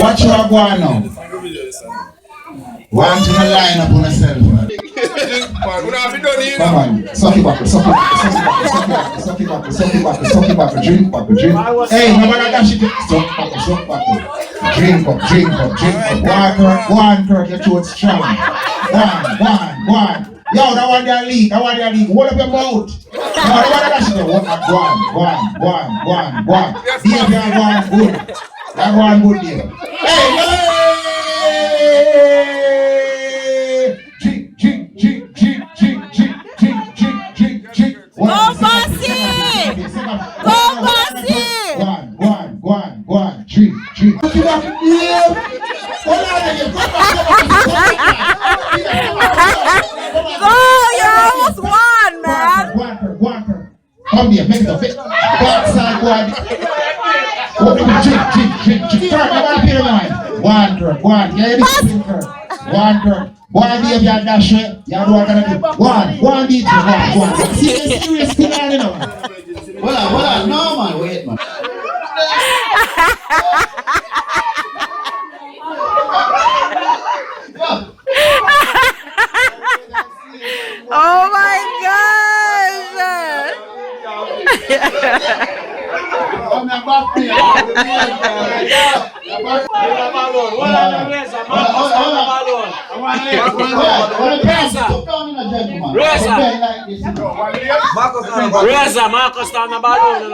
what you are going now? Want to line up on yourself. Come on, suck it back, suck it back, suck it back, suck it back, suck it back, drink back, drink. Hey, nobody dash it. Suck back. Drink up. Go on, Kirk, your throat strong. Go on. Yo, that one there leak. Hold up your mouth. No, that one dash it. Go on. Behave, you are going good. You are going good there. Hey. Go on. Drink. Go, you're almost won, man. Go on. Come here, make it a fit. Go outside, go on. Drink. Turn, come on, Peter, man. Go on. Yeah, you need to Boy, behave your dash it. You know what I'm gonna do. Go on, beat you. Go on. Serious thing, you know. Hold on. No, man. Wait, man. Oh my gosh! Marcus down the balloon.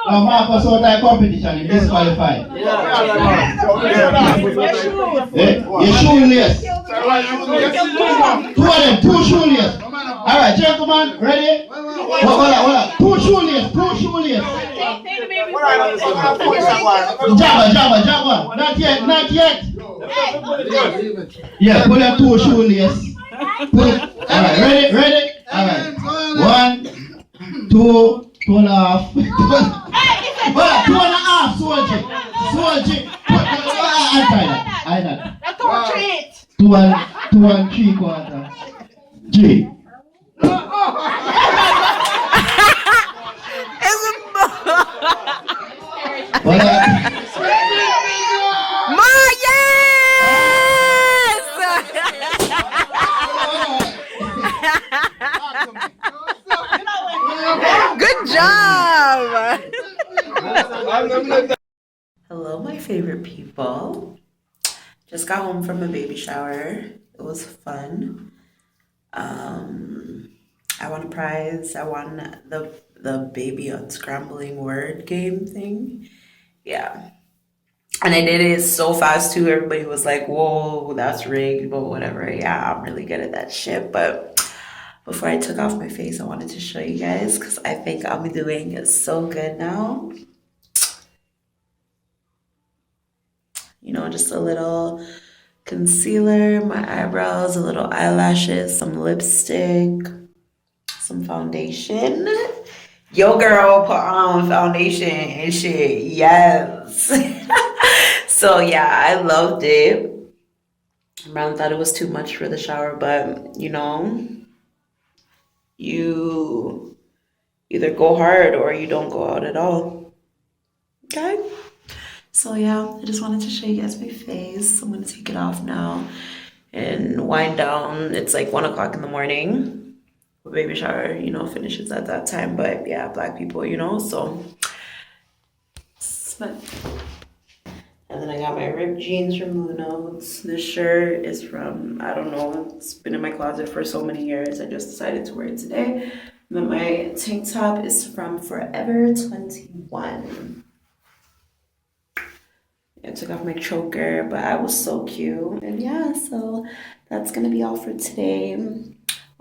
No, Marcus out of competition, he disqualified. Your shoelace. Two shoelace. Alright, gentlemen, ready? Hold on. Two shoelace. Jabba. Not yet. Yeah, put your two shoelace. Alright, ready? Alright. 1, 2, 2.5. 2.5, soldier. I know. 2 and 3/4. G. Good job! Hello, my favorite people. Just got home from a baby shower. It was fun. I won a prize. I won the baby unscrambling word game thing. Yeah. And I did it so fast too. Everybody was like, whoa, that's rigged, but whatever. Yeah, I'm really good at that shit. But before I took off my face, I wanted to show you guys because I think I'm doing so good now. You know, just a little concealer, my eyebrows, a little eyelashes, some lipstick, some foundation. Yo, girl, put on foundation and shit. Yes. So yeah, I loved it. Brown thought it was too much for the shower, but you know, you either go hard or you don't go out at all. Okay? So yeah, I just wanted to show you guys my face. I'm gonna take it off now and wind down. It's like 1 o'clock in the morning. The baby shower, you know, finishes at that time. But yeah, black people, you know, so. And then I got my ripped jeans from Blue Notes. This shirt is from, I don't know, it's been in my closet for so many years. I just decided to wear it today. And then my tank top is from Forever 21. I took off my choker, but I was so cute. And yeah, so that's gonna be all for today.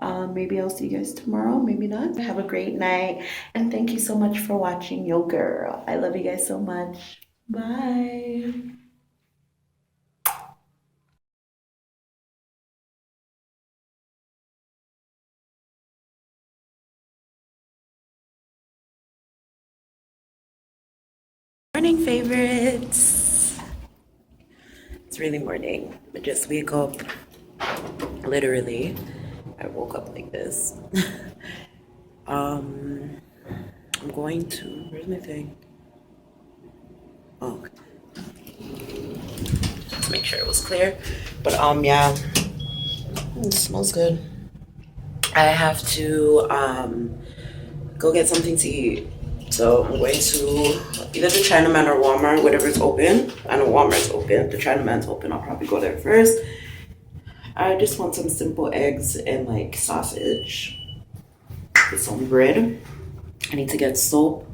Maybe I'll see you guys tomorrow, maybe not. Have a great night, and thank you so much for watching Yo Girl. I love you guys so much. Bye. Morning favorites. It's really morning. I just wake up. Literally, I woke up like this. I'm going to, where's my thing? Oh. to make sure it was clear. But yeah, it smells good. I have to go get something to eat. So I'm going to either the Chinaman or Walmart, whatever's open. I know Walmart's open. The Chinaman's open. I'll probably go there first. I just want some simple eggs and like sausage with some bread. I need to get soap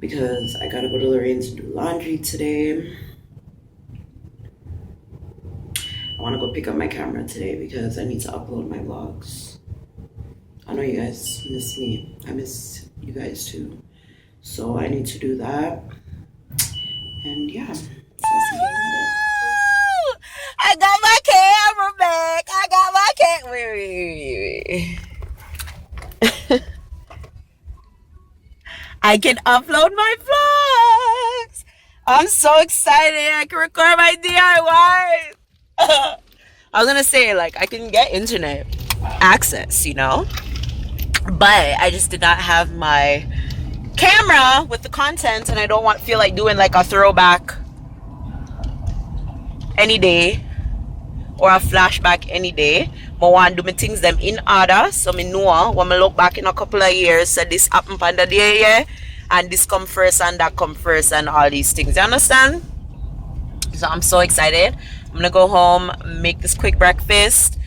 because I gotta go to Lorraine's to do laundry today. I want to go pick up my camera today because I need to upload my vlogs. I know you guys miss me. I miss you guys too. So I need to do that. And yeah. So I'll see you in a bit. I got my camera back. I got my camera. I can upload my vlogs. I'm so excited. I can record my DIYs. I was gonna say, like, I can get internet access, you know? But I just did not have my camera with the content, and I don't feel like doing like a throwback any day or a flashback any day. I want to do my things them in order, so me know when I look back in a couple of years, so this happened on the day, yeah, and this come first and that come first and all these things. You understand? So I'm so excited. I'm gonna go home, make this quick breakfast,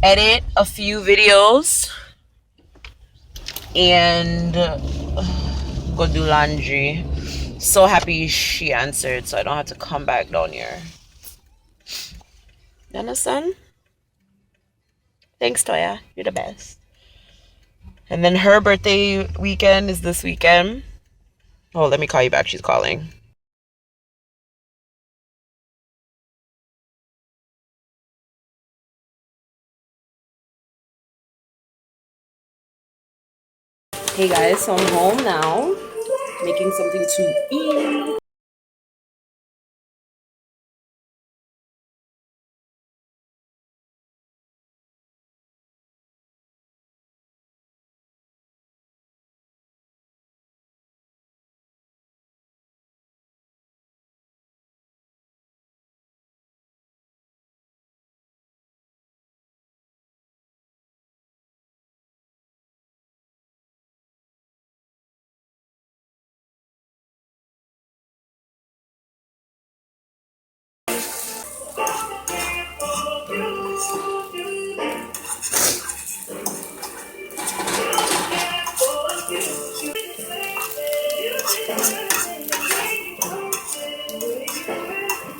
edit a few videos, and go do laundry. So happy she answered, so I don't have to come back down here. You understand? Thanks, Toya. You're the best. And then her birthday weekend is this weekend. Oh, let me call you back. She's calling. Hey guys, so I'm home now, making something to eat.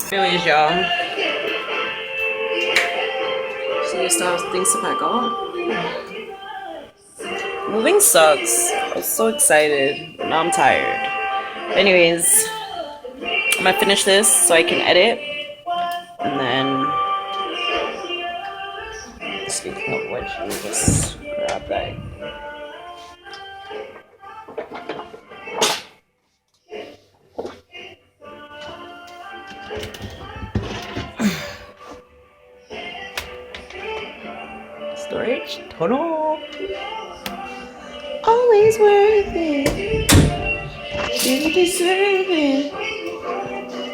Anyways, y'all. So you still have things to pack up. Moving sucks. I was so excited. Now I'm tired. Anyways, I'm gonna finish this so I can edit. And then, speaking of which, let me just grab that. Storage total. Always worth it. You deserve it.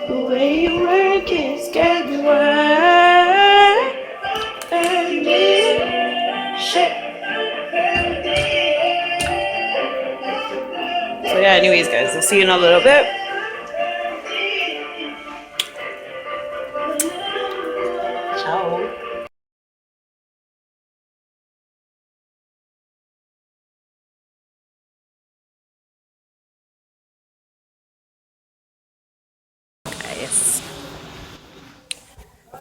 The way you work is good work. And shit. So yeah, anyways guys, I'll see you in a little bit. Ciao. Guys,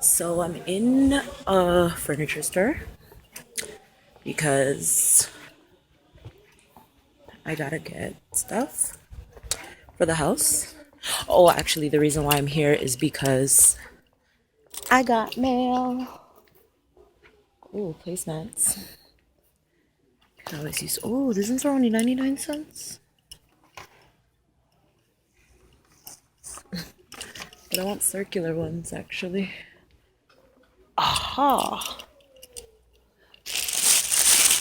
so I'm in a furniture store because I gotta get stuff for the house. Oh, actually, the reason why I'm here is because I got mail. Oh, placemats. I always use. Oh, these ones are only 99 cents. But I want circular ones, actually. Aha!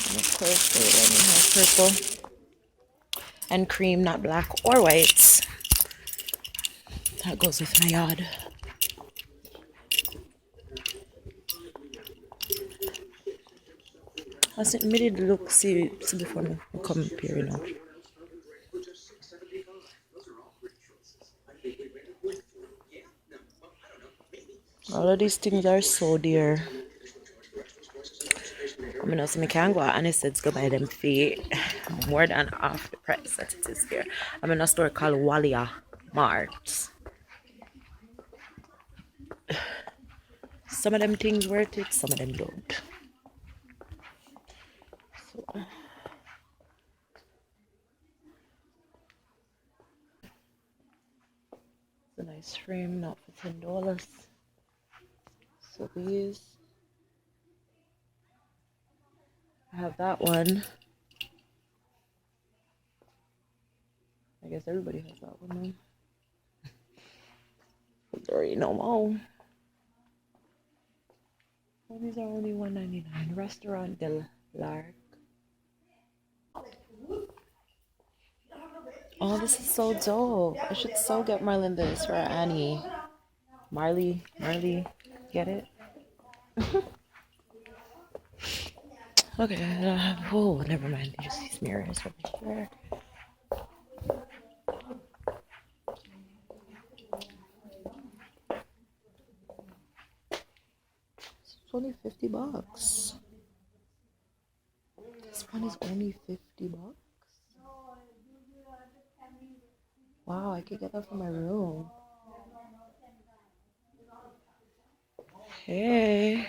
And of course, they only have purple and cream, not black or white. That goes with my yard. I said, me did look, see before me come up here, you know. All of these things are so dear. I mean, also, I can't go out and it says go buy them feet. More than half the price that it is here. I'm in a store called Walia Mart. Some of them things worth it, some of them don't. So, it's a nice frame, not for $10. So these, I have that one. I guess everybody has that one now. But there ain't no more. Well, these are only $1.99. Restaurant Del Lark. Oh, this is so dope. I should so get Marlon this for Annie. Marley, get it? Okay, oh, never mind. Just these mirrors over here. It's only $50. This one is only $50. Wow, I could get that for my room. Hey,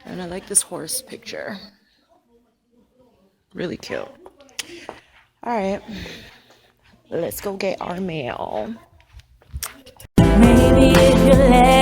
and I like this horse picture. Really cute. All right, let's go get our mail. Maybe if you let